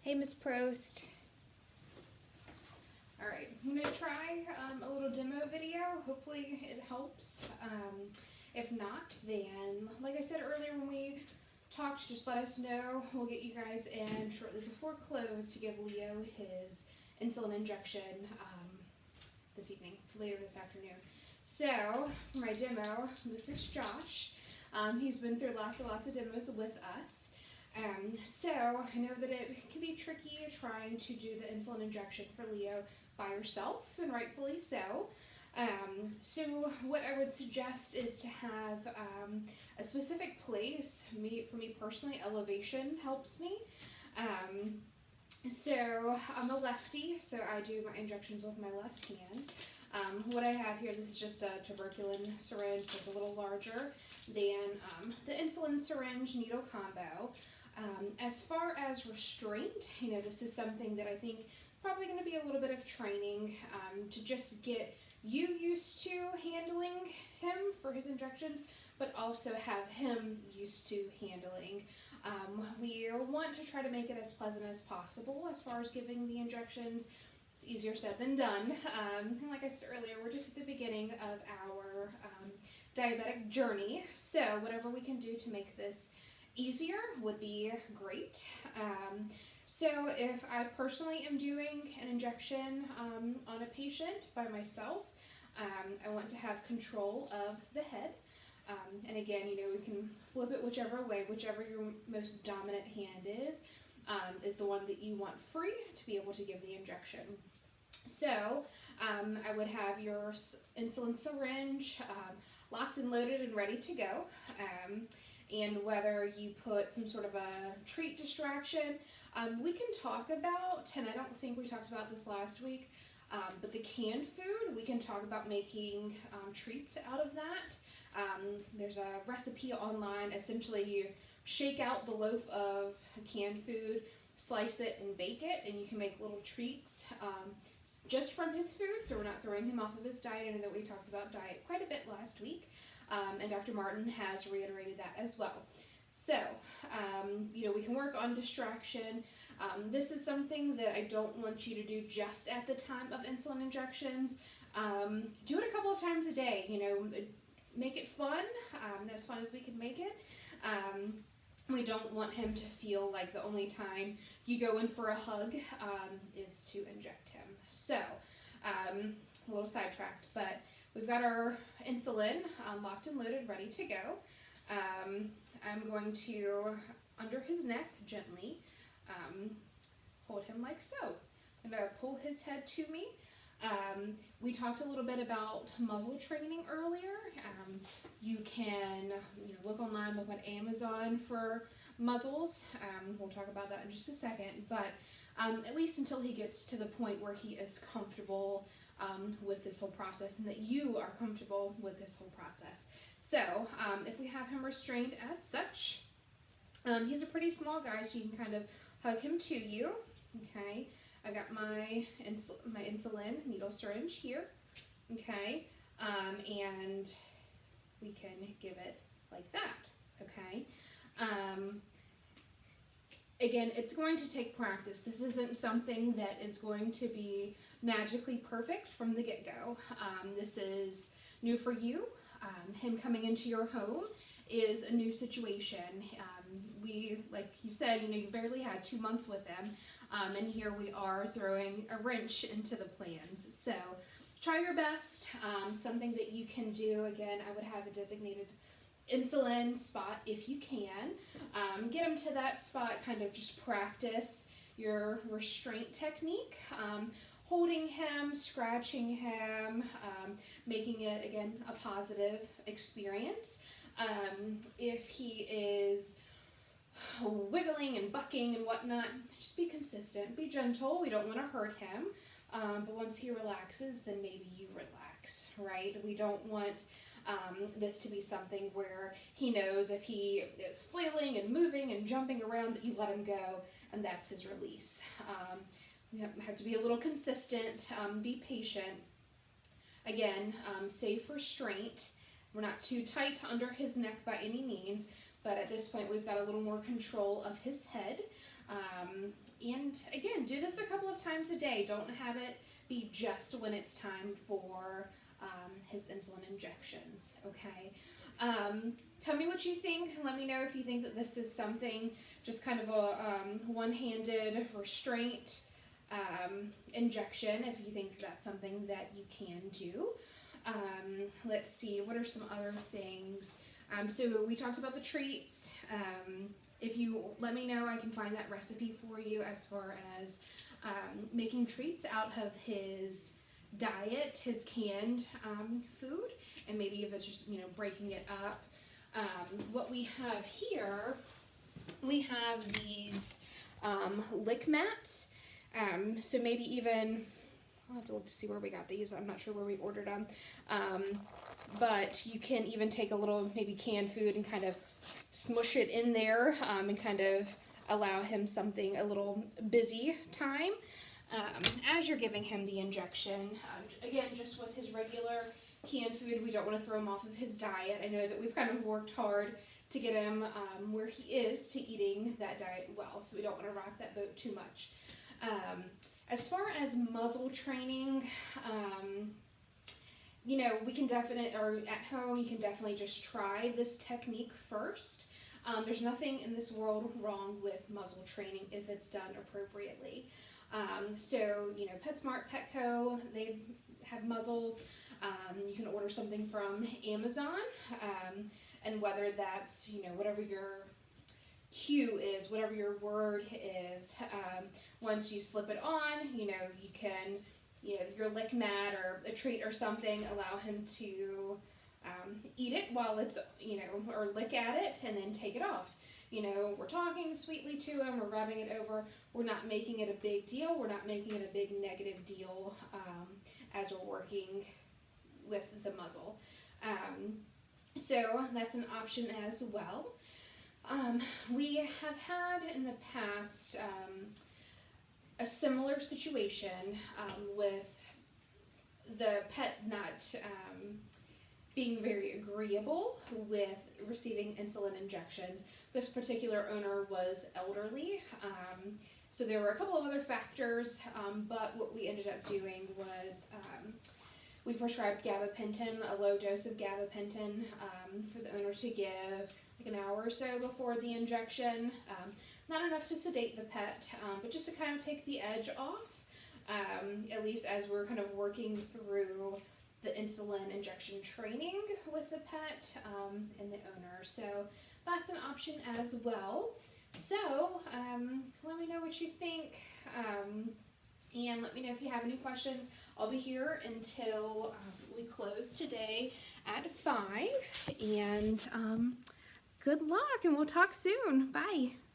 Hey, Miss Prost. All right, I'm going to try a little demo video. Hopefully it helps. If not, then, like I said earlier when we talked, just let us know. We'll get you guys in shortly before close to give Leo his insulin injection this evening, later this afternoon. So, for my demo, this is Josh. He's been through lots and lots of demos with us. So I know that it can be tricky trying to do the insulin injection for Leo by yourself, and rightfully so. So what I would suggest is to have a specific place. For me personally, elevation helps me. So I'm a lefty, so I do my injections with my left hand. What I have here, this is just a tuberculin syringe, so it's a little larger than the insulin syringe needle combo. As far as restraint, this is something that I think probably going to be a little bit of training to just get you used to handling him for his injections, but also have him used to handling. We want to try to make it as pleasant as possible as far as giving the injections. It's easier said than done. And like I said earlier, we're just at the beginning of our diabetic journey, so whatever we can do to make this easier would be great. So if I personally am doing an injection on a patient by myself, I want to have control of the head. And again, we can flip it whichever way, whichever your most dominant hand is the one that you want free to be able to give the injection. So I would have your insulin syringe locked and loaded and ready to go. And whether you put some sort of a treat distraction, we can talk about, and I don't think we talked about this last week, but the canned food, we can talk about making treats out of that. There's a recipe online. Essentially, you shake out the loaf of canned food, slice it, and bake it, and you can make little treats just from his food, so we're not throwing him off of his diet. I know that we talked about diet quite a bit last week. And Dr. Martin has reiterated that as well. So, we can work on distraction. This is something that I don't want you to do just at the time of insulin injections. Do it a couple of times a day, make it fun, as fun as we can make it. We don't want him to feel like the only time you go in for a hug is to inject him. So, a little sidetracked, but we've got our insulin locked and loaded, ready to go. I'm going to, under his neck, gently hold him like so. I'm going to pull his head to me. We talked a little bit about muzzle training earlier. You can look online, look on Amazon for muzzles. We'll talk about that in just a second. But at least until he gets to the point where he is comfortable with this whole process, and that you are comfortable with this whole process. So if we have him restrained as such, he's a pretty small guy, so you can kind of hug him to you. Okay, I've got my insulin needle syringe here. Okay, and we can give it like that. Okay. Again, it's going to take practice. This isn't something that is going to be magically perfect from the get-go. This is new for you. Him coming into your home is a new situation. Like you said, you've barely had 2 months with him, and here we are throwing a wrench into the plans. So try your best. Something that you can do, again, I would have a designated insulin spot if you can. Get him to that spot, kind of just practice your restraint technique. Holding him, scratching him, making it, again, a positive experience. If he is wiggling and bucking and whatnot, just be consistent, be gentle. We don't want to hurt him. But once he relaxes, then maybe you relax, right? We don't want this to be something where he knows if he is flailing and moving and jumping around that you let him go and that's his release. We have to be a little consistent, be patient. Again, safe restraint. We're not too tight under his neck by any means, but at this point we've got a little more control of his head. And again, do this a couple of times a day. Don't have it be just when it's time for his insulin injections, okay? Tell me what you think. Let me know if you think that this is something, just kind of a one-handed restraint injection, if you think that's something that you can do. Let's see, what are some other things? So we talked about the treats. If you let me know, I can find that recipe for you as far as making treats out of his diet, his canned food, and maybe if it's just, breaking it up. What we have here, we have these lick mats. So maybe even, I'll have to look to see where we got these. I'm not sure where we ordered them. But you can even take a little maybe canned food and kind of smush it in there and kind of allow him something, a little busy time as you're giving him the injection. Again, just with his regular canned food, we don't want to throw him off of his diet. I know that we've kind of worked hard to get him where he is to eating that diet well, so we don't want to rock that boat too much. As far as muzzle training, we can or at home, you can definitely just try this technique first. There's nothing in this world wrong with muzzle training if it's done appropriately. So, PetSmart, Petco, they have muzzles. You can order something from Amazon, and whether that's, whatever your cue is, whatever your word is, once you slip it on, you can, your lick mat or a treat or something, allow him to eat it while it's, or lick at it and then take it off. We're talking sweetly to him, we're rubbing it over, we're not making it a big deal, we're not making it a big negative deal as we're working with the muzzle. So that's an option as well. We have had in the past a similar situation with the pet not being very agreeable with receiving insulin injections. This particular owner was elderly, so there were a couple of other factors, but what we ended up doing was we prescribed gabapentin, a low dose of gabapentin, for the owner to give like an hour or so before the injection. Not enough to sedate the pet, but just to kind of take the edge off, at least as we're kind of working through the insulin injection training with the pet and the owner. So that's an option as well. So let me know what you think, and let me know if you have any questions. I'll be here until we close today at 5, and good luck, and we'll talk soon. Bye.